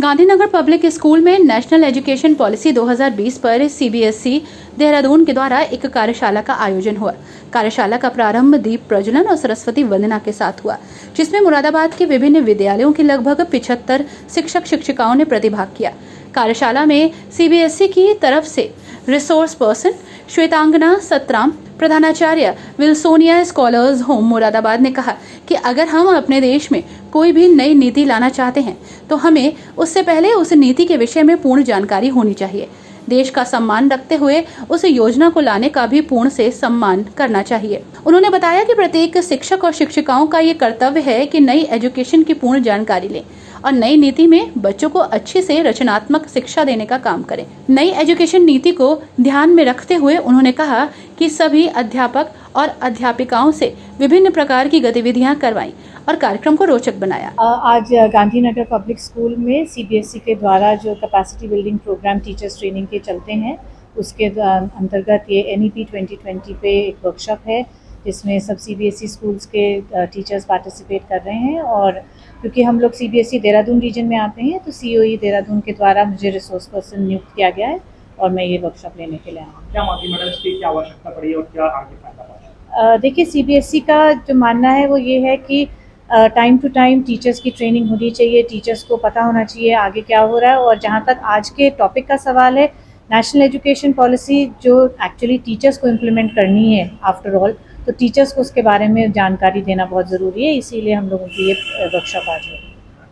Gandhinagar public school में national education policy 2020 पर CBSE Dehradun के द्वारा एक कार्यशाला का आयोजन हुआ। कार्यशाला का प्रारंभ दीप प्रज्वलन और सरस्वती वंदना के साथ हुआ, जिसमें मुरादाबाद के विभिन्न विद्यालयों के लगभग 75 शिक्षक शिक्षिकाओं ने प्रतिभाग किया। कार्यशाला में सीबीएसई की तरफ से रिसोर्स पर्सन श्वेतांगना सतराम, प्रधानाचार्य विल्सोनिया स्कॉलर्स होम मुरादाबाद ने कहा कि अगर हम अपने देश में कोई भी नई नीति लाना चाहते हैं तो हमें उससे पहले उस नीति के विषय में पूर्ण जानकारी होनी चाहिए। देश का सम्मान रखते हुए उस योजना को लाने का भी पूर्ण से सम्मान करना चाहिए। उन्होंने बताया कि प्रत्येक शिक्षक और शिक्षिकाओं का ये कर्तव्य है कि नई एजुकेशन की पूर्ण जानकारी लें और नई नीति में बच्चों को अच्छी से रचनात्मक शिक्षा देने का काम करें। नई एजुकेशन नीति को ध्यान में रखते हुए उन्होंने कहा कि सभी अध्यापक और अध्यापिकाओं से विभिन्न प्रकार की गतिविधियां करवाईं और कार्यक्रम को रोचक बनाया। आज गांधीनगर पब्लिक स्कूल में सीबीएसई के द्वारा जो capacity building programme teachers training के चलते हैं, उसके अंतर्गत ये NEP 2020 पे एक वर्कशॉप है जिसमें सब सीबीएसई स्कूल्स के टीचर्स पार्टिसिपेट कर रहे हैं। और क्योंकि हम लोग सीबीएसई देहरादून रीजन में आते हैं तो COE देहरादून के द्वारा मुझे रिसोर्स पर्सन नियुक्त किया गया है और मैं ये वर्कशॉप लेने के लिए आया हूँ। क्या मालूम मैडम इसकी क्या आवश्यकता पड़ी और क्या आगे फायदा पड़ा? देखिए, सीबीएसई का जो मानना है वो ये है कि टाइम टू टाइम टीचर्स की ट्रेनिंग होनी चाहिए, टीचर्स को पता होना चाहिए आगे क्या हो रहा है। और जहाँ तक आज के टॉपिक का सवाल है, नेशनल एजुकेशन पॉलिसी जो एक्चुअली टीचर्स को इम्प्लीमेंट करनी है आफ्टर ऑल, तो टीचर्स को उसके बारे में जानकारी देना बहुत ज़रूरी है। इसीलिए हम लोगों की ये वर्कशॉप आज है।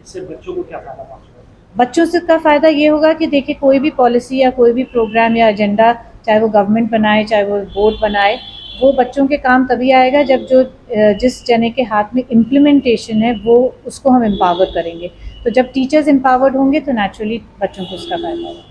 इससे बच्चों को क्या फायदा पहुँचेगा? बच्चों से का फ़ायदा ये होगा कि देखिए, कोई भी पॉलिसी या कोई भी प्रोग्राम या एजेंडा, चाहे वो गवर्नमेंट बनाए चाहे वो बोर्ड बनाए, वो बच्चों के काम तभी आएगा जब जिस जने के हाथ में इम्प्लीमेंटेशन है वो उसको हम एम्पावर करेंगे। तो जब टीचर्स एम्पावर्ड होंगे तो नेचुरली बच्चों को उसका फायदा होगा।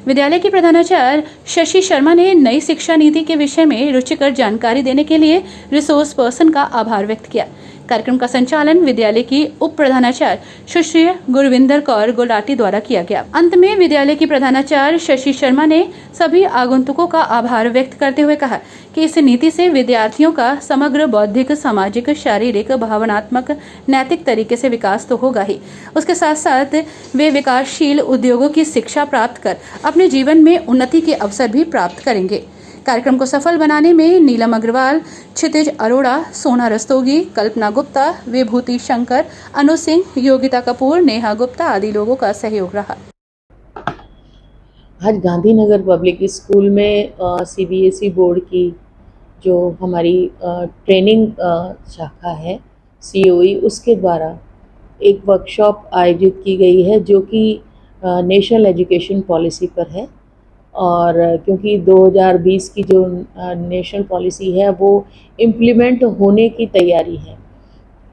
विद्यालय की प्रधानाचार्य शशि शर्मा ने नई शिक्षा नीति के विषय में रुचिकर जानकारी देने के लिए रिसोर्स पर्सन का आभार व्यक्त किया। कार्यक्रम का संचालन विद्यालय की उप प्रधानाचार्य सुश्री गुरविंदर कौर गुलाटी द्वारा किया गया। अंत में विद्यालय की प्रधानाचार्य शशि शर्मा ने सभी आगंतुकों का आभार व्यक्त करते हुए कहा कि इस नीति से विद्यार्थियों का समग्र बौद्धिक, सामाजिक, शारीरिक, भावनात्मक, नैतिक तरीके से विकास तो होगा ही, उसके साथ साथ वे विकासशील उद्योगों की शिक्षा प्राप्त कर अपने जीवन में उन्नति के अवसर भी प्राप्त करेंगे। कार्यक्रम को सफल बनाने में नीलम अग्रवाल, क्षितिज अरोड़ा, सोना रस्तोगी, कल्पना गुप्ता, विभूति शंकर, अनु सिंह, योगिता कपूर, नेहा गुप्ता आदि लोगों का सहयोग रहा। आज गांधीनगर पब्लिक स्कूल में सीबीएसई बोर्ड की जो हमारी ट्रेनिंग शाखा है COE, उसके द्वारा एक वर्कशॉप आयोजित की गई है जो कि नेशनल एजुकेशन पॉलिसी पर है। और क्योंकि 2020 की जो नेशनल पॉलिसी है वो इम्प्लीमेंट होने की तैयारी है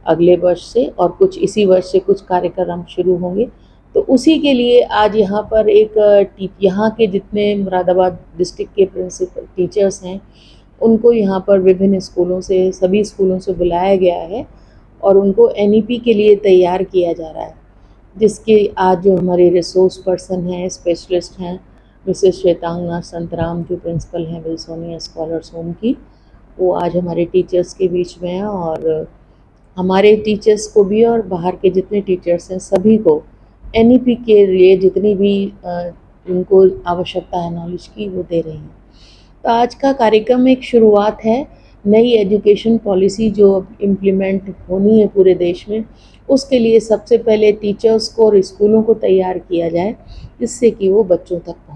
अगले वर्ष से, और कुछ इसी वर्ष से कुछ कार्यक्रम शुरू होंगे। तो उसी के लिए आज यहाँ पर यहाँ के जितने मुरादाबाद डिस्ट्रिक्ट के प्रिंसिपल टीचर्स हैं उनको यहाँ पर विभिन्न स्कूलों से, सभी स्कूलों से बुलाया गया है और उनको NEP के लिए तैयार किया जा रहा है, जिसके आज जो हमारे रिसोर्स पर्सन हैं, स्पेशलिस्ट हैं, मिसेस श्वेतांगना सतराम जो प्रिंसिपल हैं विल्सोनिया स्कॉलर्स होम की, वो आज हमारे टीचर्स के बीच में हैं। और हमारे टीचर्स को भी और बाहर के जितने टीचर्स हैं सभी को NEP के लिए जितनी भी उनको आवश्यकता है नॉलेज की, वो दे रही हैं। तो आज का कार्यक्रम एक शुरुआत है नई एजुकेशन पॉलिसी जो इम्प्लीमेंट होनी है पूरे देश में। उसके लिए सबसे पहले टीचर्स को और स्कूलों को तैयार किया जाए जिससे कि वो बच्चों तक पहुँच